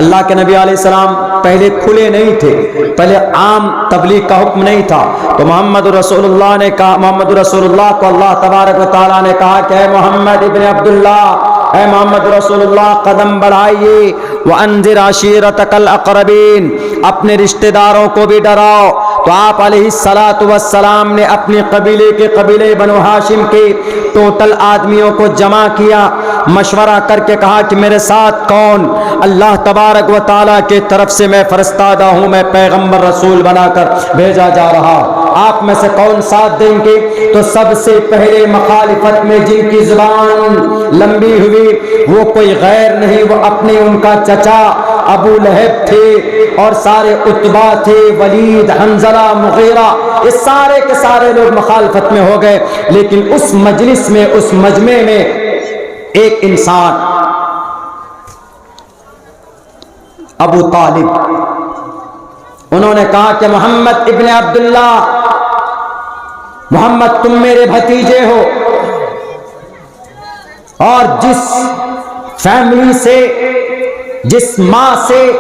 اللہ کے نبی علیہ السلام پہلے کھلے نہیں تھے، پہلے عام تبلیغ کا حکم نہیں تھا، تو محمد رسول اللہ نے کہا، محمد رسول اللہ کو اللہ تبارک و تعالیٰ نے کہا کہ اے محمد ابن عبداللہ اے محمد رسول اللہ قدم بڑھائیے، وانذر عشیرتک الاقربین، اپنے رشتہ داروں کو بھی ڈراؤ۔ تو آپ علیہ الصلوۃ والسلام نے اپنے قبیلے بنو ہاشم کے ٹوٹل آدمیوں کو جمع کیا، مشورہ کر کے کہا کہ میرے ساتھ کون؟ اللہ تبارک و تعالیٰ کے طرف سے میں فرستادہ ہوں، میں پیغمبر رسول بنا کر بھیجا جا رہا، آپ میں سے کون ساتھ دیں گے؟ تو سب سے پہلے مخالفت میں جن کی زبان لمبی ہوئی وہ کوئی غیر نہیں، وہ اپنے ان کا چچا ابو لہب تھے، اور سارے عتبہ تھے، ولید، حنظلہ، مغیرہ، یہ سارے کے سارے لوگ مخالفت میں ہو گئے۔ لیکن اس مجلس میں، اس مجمع میں ایک انسان ابو طالب، انہوں نے کہا کہ محمد ابن عبداللہ، محمد تم میرے بھتیجے ہو، اور جس فیملی سے، جس ماں سے،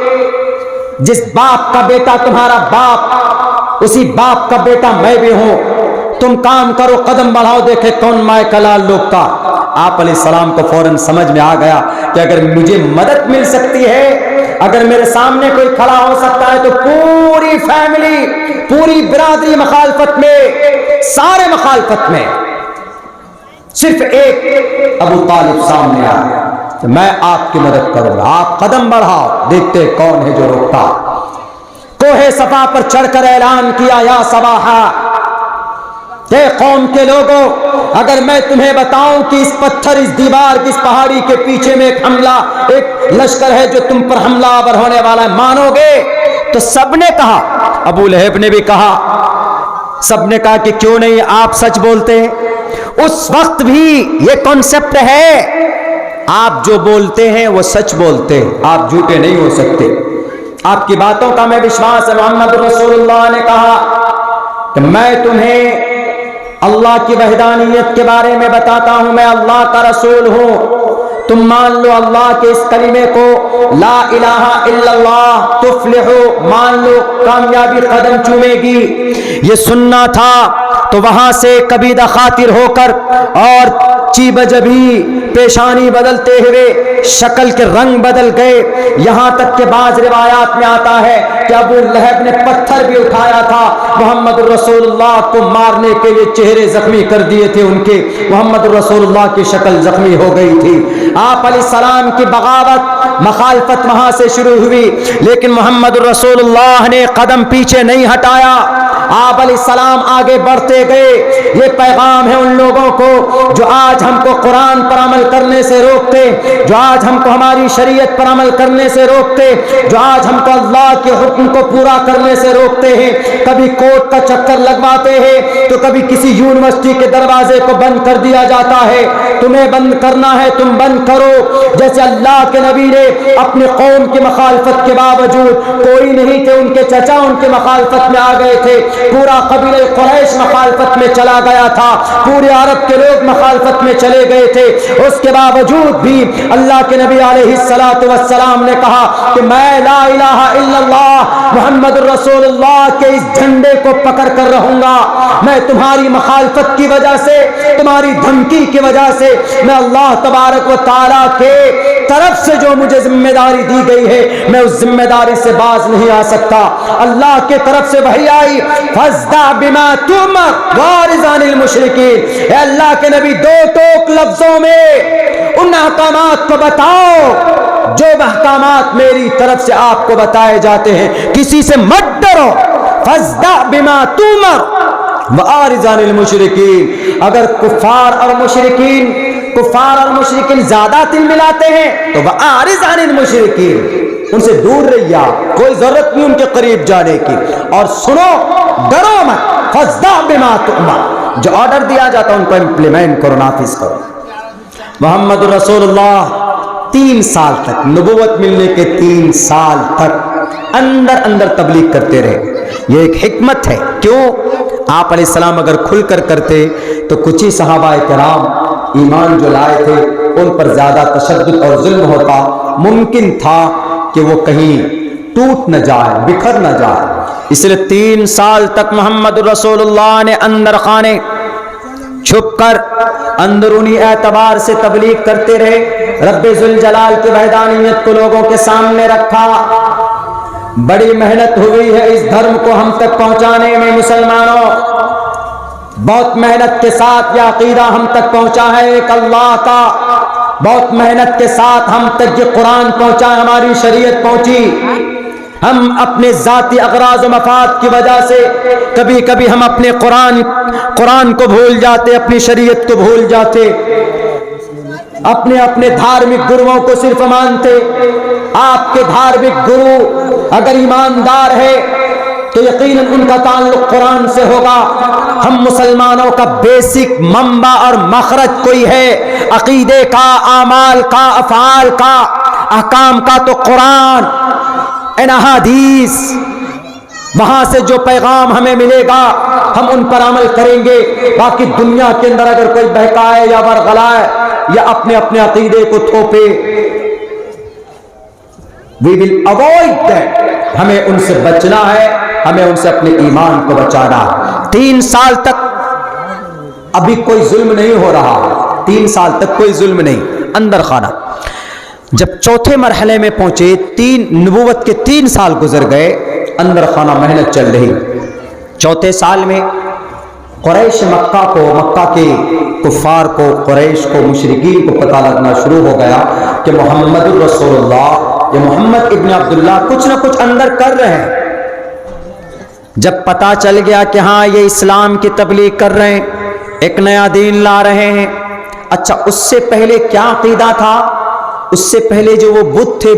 جس باپ کا بیٹا تمہارا باپ، اسی باپ کا بیٹا میں بھی ہوں، تم کام کرو، قدم بڑھاؤ، دیکھے کون مائے کلال لوگ کا۔ آپ علیہ السلام کو فوراً سمجھ میں آ گیا کہ اگر مجھے مدد مل سکتی ہے، اگر میرے سامنے کوئی کھڑا ہو سکتا ہے، تو پوری فیملی، پوری برادری مخالفت میں، سارے مخالفت میں، صرف ایک ابو طالب سامنے آیا کہ میں آپ کی مدد کروں گا، آپ قدم بڑھاؤ، دیکھتے کون ہے جو روکتا۔ کوہ صفا پر چڑھ کر اعلان کیا، یا صباحا، کہ قوم کے لوگوں، اگر میں تمہیں بتاؤں کہ اس پتھر، اس دیوار، اس پہاڑی کے پیچھے میں ایک حملہ، ایک لشکر ہے جو تم پر حملہ آور ہونے والا ہے، مانو گے؟ تو سب نے کہا، ابو لہب نے بھی کہا، سب نے کہا کہ کیوں نہیں، آپ سچ بولتے ہیں۔ اس وقت بھی یہ کانسیپٹ ہے، آپ جو بولتے ہیں وہ سچ بولتے ہیں، آپ جھوٹے نہیں ہو سکتے، آپ کی باتوں کا میں وشواس ہے۔ محمد رسول اللہ نے کہا کہ میں تمہیں اللہ کی وحدانیت کے بارے میں بتاتا ہوں، میں اللہ کا رسول ہوں، تم مان لو اللہ کے اس کلمے کو، لا الہ الا اللہ تفلحو، مان لو کامیابی قدم چومے گی۔ یہ سننا تھا، تو وہاں سے کبیدہ خاطر ہو کر اور چی بجبی، پیشانی بدلتے ہوئے شکل کے رنگ بدل گئے، یہاں تک کہ بعض روایات میں آتا ہے کہ ابو لہب نے پتھر بھی اٹھایا تھا، محمد رسول اللہ کو مارنے کے لیے چہرے زخمی کر دیے تھے ان کے، محمد رسول اللہ کی شکل زخمی ہو گئی تھی۔ آپ علیہ السلام کی بغاوت، مخالفت وہاں سے شروع ہوئی، لیکن محمد رسول اللہ نے قدم پیچھے نہیں ہٹایا، آپ علیہ السلام آگے بڑھتے گئے۔ یہ پیغام ہے ان لوگوں کو جو آج ہم کو قرآن پر عمل کرنے سے روکتے، جو آج ہم کو ہماری شریعت پر عمل کرنے سے روکتے، جو آج ہم کو اللہ کے حکم کو پورا کرنے سے روکتے ہیں۔ کبھی کورٹ کا چکر لگواتے ہیں تو کبھی کسی یونیورسٹی کے دروازے کو بند کر دیا جاتا ہے، تمہیں بند کرنا ہے تم بند کرو۔ جیسے اللہ کے نبی نے اپنی قوم کی مخالفت کے باوجود، کوئی نہیں تھے ان کے چچا ان کے مخالفت میں آ گئے تھے، پورا قبیلہ قریش مخالفت میں چلا گیا تھا، پورے عرب کے لوگ مخالفت میں چلے گئے تھے، اس کے باوجود بھی اللہ کے نبی علیہ الصلوۃ والسلام نے کہا کہ میں لا الہ الا اللہ محمد رسول اللہ کے اس جھنڈے کو پکڑ کر رہوں گا۔ میں تمہاری مخالفت کی وجہ سے، تمہاری دھمکی کی وجہ سے، میں اللہ تبارک و تعالیٰ کے طرف سے جو مجھے ذمہ داری دی گئی ہے، میں اس ذمہ داری سے باز نہیں آ سکتا۔ اللہ کے طرف سے وحی آئی، فاصدع بما تؤمر واعرض عن المشرکین، اے اللہ کے نبی دو ٹوک لفظوں میں ان احکامات کو بتاؤ جو احکامات میری طرف سے آپ کو بتائے جاتے ہیں، کسی سے مت ڈرو، فاصدع بما تؤمر واعرض عن المشرکین۔ اگر کفار اور مشرکین زیادہ دل ملاتے ہیں تو واعرض عن المشرکین، ان سے دور رہیے، کوئی ضرورت نہیں ان کے قریب جانے کی، اور سنو، ڈرو مت، فاصدع بما تؤمر، جو آرڈر دیا جاتا ان کو امپلیمنٹ کرو، نافذ کرو۔ محمد رسول اللہ 3 سال تک، نبوت ملنے کے 3 سال تک اندر تبلیغ کرتے رہے۔ یہ ایک حکمت ہے، کیوں؟ آپ علیہ السلام اگر کھل کر کرتے تو کچھ ہی صحابہ کرام ایمان جو لائے تھے ان پر زیادہ تشدد اور ظلم ہوتا، ممکن تھا کہ وہ کہیں ٹوٹ نہ جائے، بکھر نہ جائے۔ اس لیے 3 سال تک محمد رسول اللہ نے اندر خانے چھپ کر اندرونی اعتبار سے تبلیغ کرتے رہے، رب ذوالجلال کی وحدانیت کو لوگوں کے سامنے رکھا۔ بڑی محنت ہوئی ہے اس دھرم کو ہم تک پہنچانے میں مسلمانوں، بہت محنت کے ساتھ یہ عقیدہ ہم تک پہنچا ہے ایک اللہ کا، بہت محنت کے ساتھ ہم تک یہ قرآن پہنچا، ہماری شریعت پہنچی۔ ہم اپنے ذاتی اغراض و مفاد کی وجہ سے کبھی کبھی ہم اپنے قرآن کو بھول جاتے، اپنی شریعت کو بھول جاتے، اپنے دھارمک گروؤں کو صرف مانتے۔ آپ کے دھارمک گرو اگر ایماندار ہے تو یقیناً ان کا تعلق قرآن سے ہوگا۔ ہم مسلمانوں کا بیسک منبع اور مخرج کوئی ہے عقیدے کا، اعمال کا، افعال کا، احکام کا، تو قرآن ان احادیث، وہاں سے جو پیغام ہمیں ملے گا ہم ان پر عمل کریں گے۔ باقی دنیا کے اندر اگر کوئی بہکائے یا ورغلائے یا اپنے عقیدے کو تھوپے، we will avoid that، ہمیں ان سے بچنا ہے، ہمیں ان سے اپنے ایمان کو بچانا۔ 3 سال تک ابھی کوئی ظلم نہیں ہو رہا، 3 سال تک کوئی ظلم نہیں، اندر خانہ۔ جب چوتھے مرحلے میں پہنچے، نبوت کے 3 سال گزر گئے، اندر خانہ محنت چل رہی۔ چوتھے سال میں قریش مکہ کے کفار کو، قریش کو، مشرکین کو پتہ لگنا شروع ہو گیا کہ محمد رسول اللہ یا محمد ابن عبداللہ کچھ نہ کچھ اندر کر رہے ہیں۔ جب پتہ چل گیا کہ ہاں یہ اسلام کی تبلیغ کر رہے ہیں، ایک نیا دین لا رہے ہیں، اچھا اس سے پہلے کیا عقیدہ تھا؟ اس سے پہلے جو وہ بت تھے،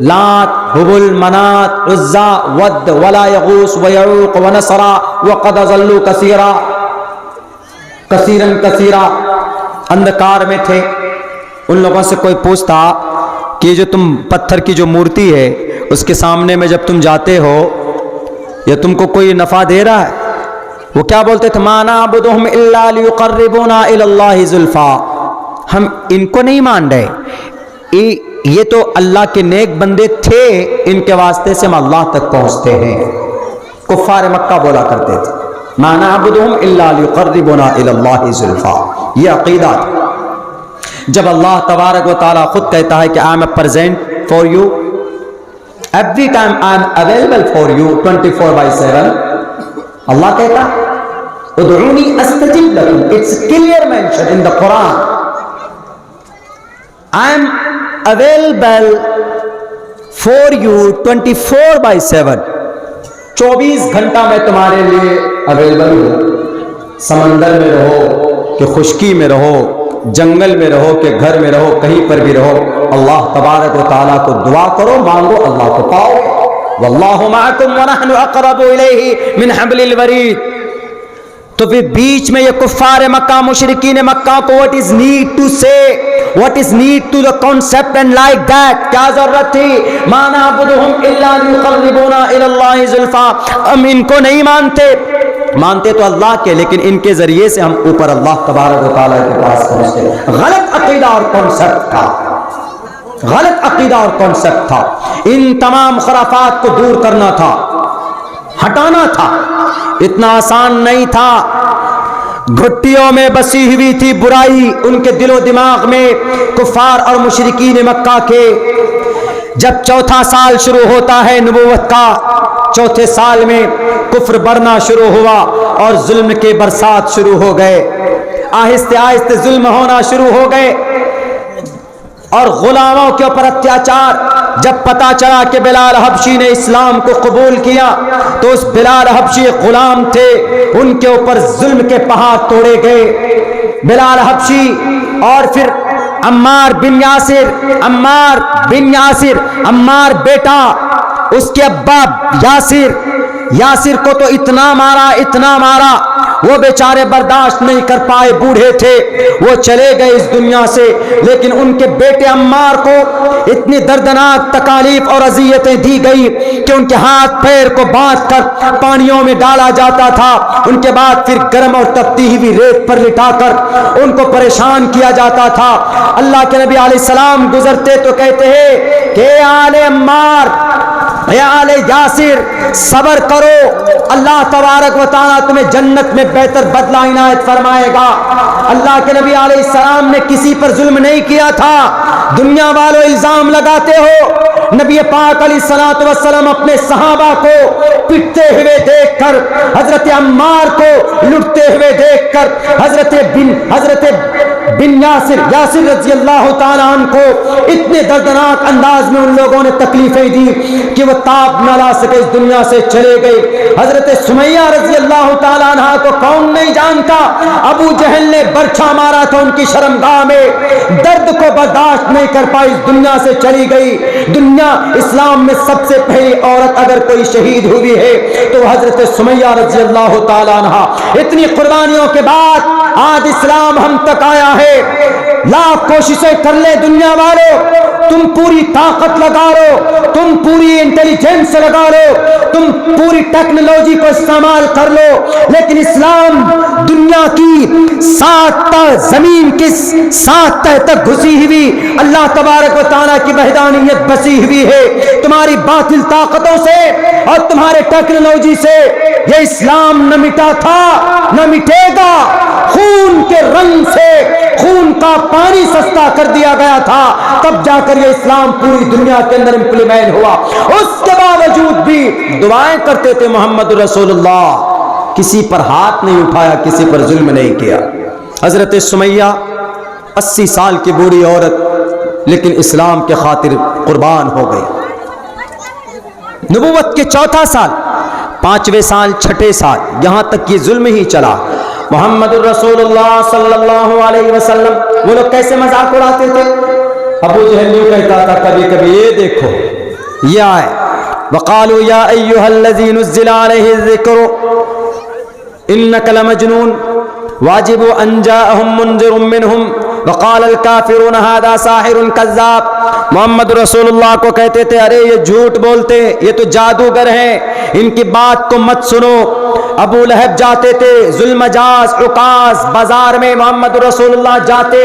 لات، حبل، منات، عزا، ود، ولا یغوث ویعوق ونسرا وقد ضلوا کثیرا، اندھکار میں تھے۔ ان لوگوں سے کوئی پوچھتا کہ یہ جو تم پتھر کی جو مورتی ہے اس کے سامنے میں جب تم جاتے ہو یا تم کو کوئی نفع دے رہا ہے؟ وہ کیا بولتے تھے؟ ما نعبدهم الا ليقربونا الى الله زلفا، ہم ان کو نہیں مان رہے، یہ تو اللہ کے نیک بندے تھے، ان کے واسطے سے ہم اللہ تک پہنچتے ہیں۔ کفار مکہ بولا کرتے تھے ما نعبدهم الا ليقربونا الى الله زلفا، یہ عقیدہ۔ جب اللہ تبارک و تعالیٰ خود کہتا ہے کہ I am present for you, every time I am available for you 24/7، اللہ کہتا ادعونی استجب لکم، it's clear mention in the Quran، I am available for you 24/7، 24 گھنٹہ میں تمہارے لیے اویلیبل ہوں۔ سمندر میں رہو کہ خشکی میں رہو، جنگل میں رہو کہ گھر میں رہو، کہیں پر بھی رہو، اللہ تبارک و تعالیٰ کو دعا کرو، مانگو، اللہ کو پاؤ۔ واللہ معکم ونحن اقرب الیہ من حبل الورید۔ تو پھر بیچ میں یہ کفار مکہ، مشرکین مکہ کو what is need to say، what is need to the concept and like that، کیا ضرورت تھی؟ ما نعبدهم الا ليقربونا الى الله زلفا، ہم ان کو نہیں مانتے تو اللہ کے، لیکن ان کے ذریعے سے ہم اوپر اللہ تبارک و تعالیٰ کے پاس پہنچتے۔ غلط عقیدہ اور کانسیپٹ تھا، غلط عقیدہ اور کانسیپٹ تھا۔ ان تمام خرافات کو دور کرنا تھا، ہٹانا تھا، اتنا آسان نہیں تھا۔ گھٹیوں میں بسی ہوئی تھی برائی ان کے دل و دماغ میں، کفار اور مشرکین مکہ کے۔ جب چوتھا سال شروع ہوتا ہے نبوت کا، چوتھے سال میں کفر بڑھنا شروع ہوا اور ظلم کے برسات شروع ہو گئے، آہستہ آہستہ ظلم ہونا شروع ہو گئے اور غلاموں کے اوپر اتیاچار۔ جب پتہ چلا کہ بلال حبشی نے اسلام کو قبول کیا تو اس بلال حبشی غلام تھے، ان کے اوپر ظلم کے پہاڑ توڑے گئے۔ بلال حبشی اور پھر عمار بن یاسر، عمار بیٹا، اس کے ابا یاسر کو تو اتنا مارا وہ بیچارے برداشت نہیں کر پائے، بوڑھے تھے، وہ چلے گئے اس دنیا سے، لیکن ان کے بیٹے عمار کو اتنی دردناک تکالیف اور اذیتیں دی گئی کہ ان کے ہاتھ پیر کو باندھ کر پانیوں میں ڈالا جاتا تھا، ان کے بعد پھر گرم اور تپتی ہوئی ریت پر لٹا کر ان کو پریشان کیا جاتا تھا۔ اللہ کے نبی علیہ السلام گزرتے تو کہتے ہیں کہ آل عمار یا آل یاسر صبر کرو، اللہ تبارک و تعالیٰ تمہیں جنت میں بہتر بدلہ عنایت فرمائے گا۔ اللہ کے نبی علیہ السلام نے کسی پر ظلم نہیں کیا تھا۔ دنیا والوں الزام لگاتے ہو، نبی پاک علیہ الصلوۃ والسلام اپنے صحابہ کو پٹتے ہوئے دیکھ کر، حضرت عمار کو لٹتے ہوئے دیکھ کر، حضرت بن یاسر رضی اللہ تعالیٰ عنہ کو اتنے دردناک انداز میں ان لوگوں نے تکلیفیں دی کہ وہ تاب نہ لا سکے، اس دنیا سے چلے گئے۔ حضرت سمیہ رضی اللہ تعالیٰ عنہ کو کون نہیں جانتا، ابو جہل نے برچھا مارا تھا ان کی شرمگاہ میں، درد کو برداشت نہیں کر پائی، اس دنیا سے چلی گئی۔ دنیا اسلام میں سب سے پہلی عورت اگر کوئی شہید ہوئی ہے تو حضرت سمیہ رضی اللہ تعالیٰ عنہ۔ اتنی قربانیوں کے بعد آج اسلام ہم تک آیا ہے۔ لاکھ کوششیں کر لے دنیا والوں، تم پوری طاقت لگا لو، تم پوری انٹیلیجنس لگا لو، تم پوری ٹیکنالوجی کو استعمال کر لو، لیکن اسلام دنیا کی زمین کی 7 تہ تک گھسی ہوئی اللہ تبارک و تعالیٰ کی وحدانیت بسی ہوئی ہے۔ تمہاری باطل طاقتوں سے اور تمہارے ٹیکنالوجی سے یہ اسلام نہ مٹا تھا، نہ مٹے گا۔ خون کے رنگ سے خون کا پانی سستا کر دیا گیا تھا، تب جا کر یہ اسلام پوری دنیا کے اندر امپلیمنٹ ہوا۔ اس کے باوجود بھی دعائیں کرتے تھے محمد رسول اللہ، کسی پر ہاتھ نہیں اٹھایا، کسی پر ظلم نہیں کیا۔ حضرت سمیہ 80 سال کی بوڑھی عورت، لیکن اسلام کے خاطر قربان ہو گئی۔ نبوت کے 4تھا سال، 5ویں سال، 6ٹھے سال، یہاں تک یہ ظلم ہی چلا۔ محمد الرسول اللہ صلی اللہ علیہ وسلم، وہ لوگ کیسے مذاق اڑاتے تھے؟ ابو جہل یوں کہتا تھا کبھی کبھی، یہ دیکھو یہ آئے وقالوا یا ایھا الذی نزل علیہ الذکر انک لمجنون واجب ان جاءهم منذر منہم وقال الکافرون ھذا ساحر کذاب۔ محمد رسول اللہ کو کہتے تھے ارے یہ جھوٹ بولتے، یہ تو جادوگر ہیں، ان کی بات کو مت سنو۔ ابو لہب جاتے تھے ذوالمجاز عکاظ بازار میں، محمد رسول اللہ جاتے،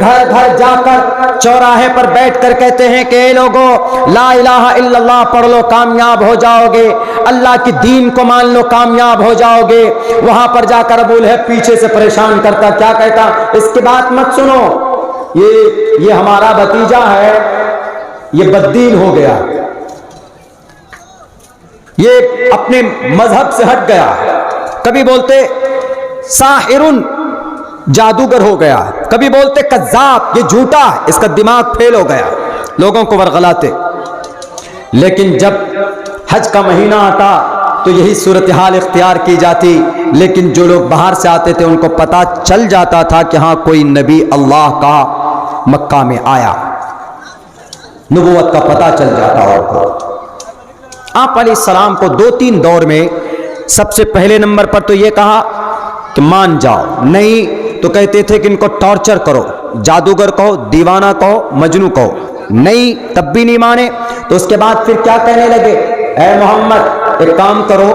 گھر گھر جا کر چوراہے پر بیٹھ کر کہتے ہیں کہ اے لوگوں لا الہ الا اللہ پڑھ لو کامیاب ہو جاؤ گے، اللہ کی دین کو مان لو کامیاب ہو جاؤ گے۔ وہاں پر جا کر ابو لہب پیچھے سے پریشان کرتا، کیا کہتا؟ اس کی بات مت سنو، یہ ہمارا بھتیجا ہے، یہ بددین ہو گیا، یہ اپنے مذہب سے ہٹ گیا۔ کبھی بولتے ساحرن جادوگر ہو گیا، کبھی بولتے کذاب یہ جھوٹا ہے، اس کا دماغ پھیل ہو گیا، لوگوں کو ورغلاتے۔ لیکن جب حج کا مہینہ آتا تو یہی صورتحال اختیار کی جاتی، لیکن جو لوگ باہر سے آتے تھے ان کو پتہ چل جاتا تھا کہ ہاں کوئی نبی اللہ کا مکہ میں آیا، نبوت کا پتہ چل جاتا۔ اور آپ علیہ السلام کو 2-3 دور میں سب سے پہلے نمبر پر تو یہ کہا کہ مان جاؤ، نہیں تو کہتے تھے کہ ان کو ٹارچر کرو، جادوگر کہو، دیوانہ کہو، مجنوں کہو، نہیں تب بھی نہیں مانے۔ تو اس کے بعد پھر کیا کہنے لگے؟ اے محمد ایک کام کرو،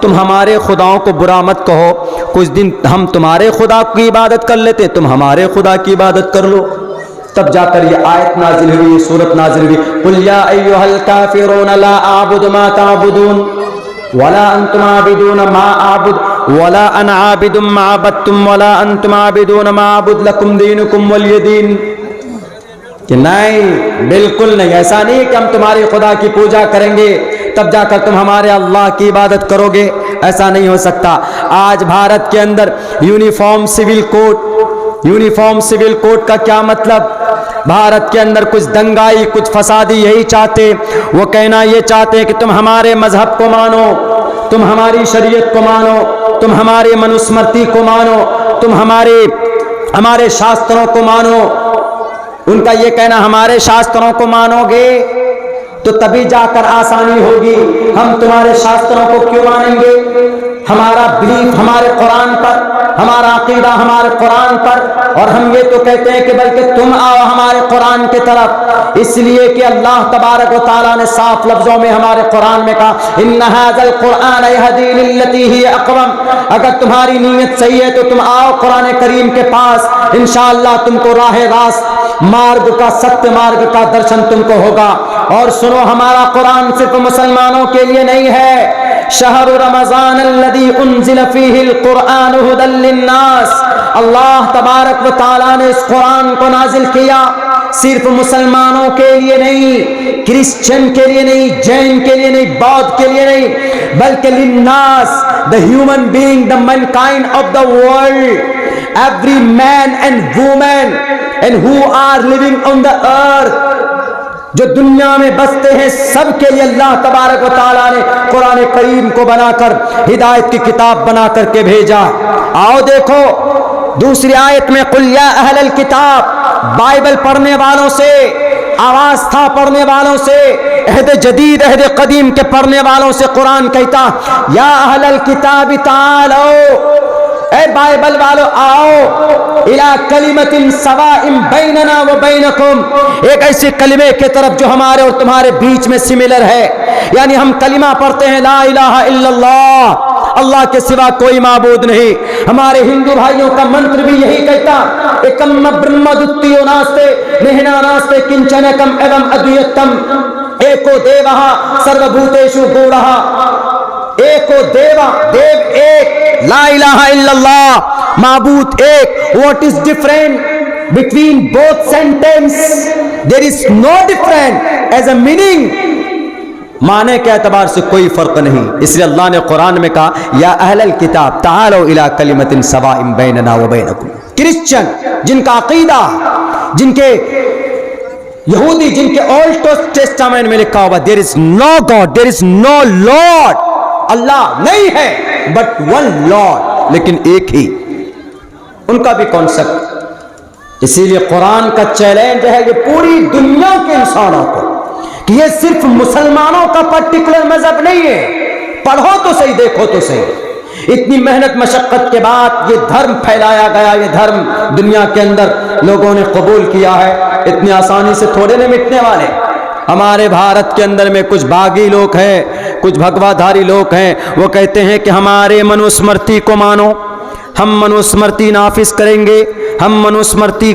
تم ہمارے خداؤں کو برا مت کہو، کچھ دن ہم تمہارے خدا کی عبادت کر لیتے، تم ہمارے خدا کی عبادت کر لو۔ تب جا کر یہ آیت نازل ہوئی، یہ سورت نازل ہوئی، قل یا ایھا الکافرون لا اعبد ما تعبدون ولا انتم عابدون ما اعبد ولا انا عابد ما عبدتم ولا انتم عابدون ما اعبد لکم دینکم ولی دین۔ کہ نہیں، بالکل نہیں، ایسا نہیں کہ ہم تمہاری خدا کی پوجا کریں گے تب جا کر تم ہمارے اللہ کی عبادت کرو گے، ایسا نہیں ہو سکتا۔ آج بھارت کے اندر یونیفارم سول کوڈ کا کیا مطلب؟ بھارت کے اندر کچھ دنگائی، کچھ فسادی یہی چاہتے، وہ کہنا یہ چاہتے کہ تم ہمارے مذہب کو مانو، تم ہماری شریعت کو مانو، تم ہمارے منوسمرتی کو مانو، تم ہمارے شاستروں کو مانو۔ ان کا یہ کہنا ہمارے شاستروں کو مانو گے تو تبھی جا کر آسانی ہوگی، ہم تمہارے شاستروں کو کیوں مانیں گے؟ ہمارا بلیف ہمارے قرآن پر، ہمارا عقیدہ ہمارے قرآن پر، اور ہم یہ تو کہتے ہیں کہ بلکہ تم آؤ ہمارے قرآن کی طرف، اس لیے کہ اللہ تبارک و تعالیٰ نے صاف لفظوں میں ہمارے قرآن میں کہا ان ھذا القرآن یہدی للتی ہی اقوم، اگر تمہاری نیت صحیح ہے تو تم آؤ قرآن کریم کے پاس، انشاءاللہ تم کو راہ راست مارگ کا، ستیہ مارگ کا درشن تم کو ہوگا۔ اور سنو، ہمارا قرآن صرف مسلمانوں کے لیے نہیں ہے، شہر رمضان الذی انزل فیہ القرآن ھدی للناس، اللہ تبارک و تعالیٰ نے اس قرآن کو نازل کیا صرف مسلمانوں کے لیے نہیں، کرسچن کے لیے نہیں، جین کے لیے نہیں، بودھ کے لیے نہیں، بلکہ للناس، the human being, the mankind of the world, every man and woman and who are living on the earth، جو دنیا میں بستے ہیں، سب کے لیے اللہ تبارک و تعالیٰ نے قرآن کریم کو بنا کر ہدایت کی کتاب بنا کر کے بھیجا۔ آؤ دیکھو دوسری آیت میں قل یا اہل الکتاب، بائبل پڑھنے والوں سے، آواستھا پڑھنے والوں سے، عہد جدید عہد قدیم کے پڑھنے والوں سے قرآن کہتا یا اہل الکتاب تعالو، اے بائبل والو آؤ، الی کلمۃ سواء بیننا و بینکم، ایک ایسے کلمے کی طرف جو ہمارے اور تمہارے بیچ میں سملر ہے، یعنی ہم کلمہ پڑھتے ہیں لا الہ الا اللہ، اللہ کے سوا کوئی معبود نہیں۔ ہمارے ہندو بھائیوں کا منتر بھی یہی کہتا ایکم برہم دتیو ناستے نہنا ناستے کنچنکم ایوم ادویتم ایکو دیوہ سرو بھوتیشو گوڑہ، ایکو دیوا، دیو ایک، لا الہ الا اللہ، معبود ایک۔ What is different between both sentence? There is no difference as a meaning، معنی کے اعتبار سے کوئی فرق نہیں، اس لیے اللہ نے قرآن میں کہا یا اہل الکتاب تعالوا الی کلمۃ سواء بیننا و بینکم۔ کرسچن جن کا عقیدہ، جن کے یہودی جن کے اولڈ ٹیسٹامنٹ میں لکھا ہوا دیر از نو گاڈ، دیر از نو لارڈ، اللہ نہیں ہے بٹ ون لارڈ، لیکن ایک ہی، ان کا بھی کانسیپٹ۔ اسی لیے قرآن کا چیلنج ہے یہ پوری دنیا کے انسانوں کو کہ یہ صرف مسلمانوں کا پرٹیکولر مذہب نہیں ہے، پڑھو تو صحیح، دیکھو تو صحیح، اتنی محنت مشقت کے بعد یہ دھرم پھیلایا گیا، یہ دھرم دنیا کے اندر لوگوں نے قبول کیا ہے، اتنی آسانی سے تھوڑے نہیں مٹنے والے۔ ہمارے بھارت کے اندر میں کچھ باغی لوگ ہیں، کچھ بھگوا دھاری لوگ ہیں، وہ کہتے ہیں کہ ہمارے منوسمرتی کو مانو، ہم منوسمرتی نافذ کریں گے، ہم منوسمرتی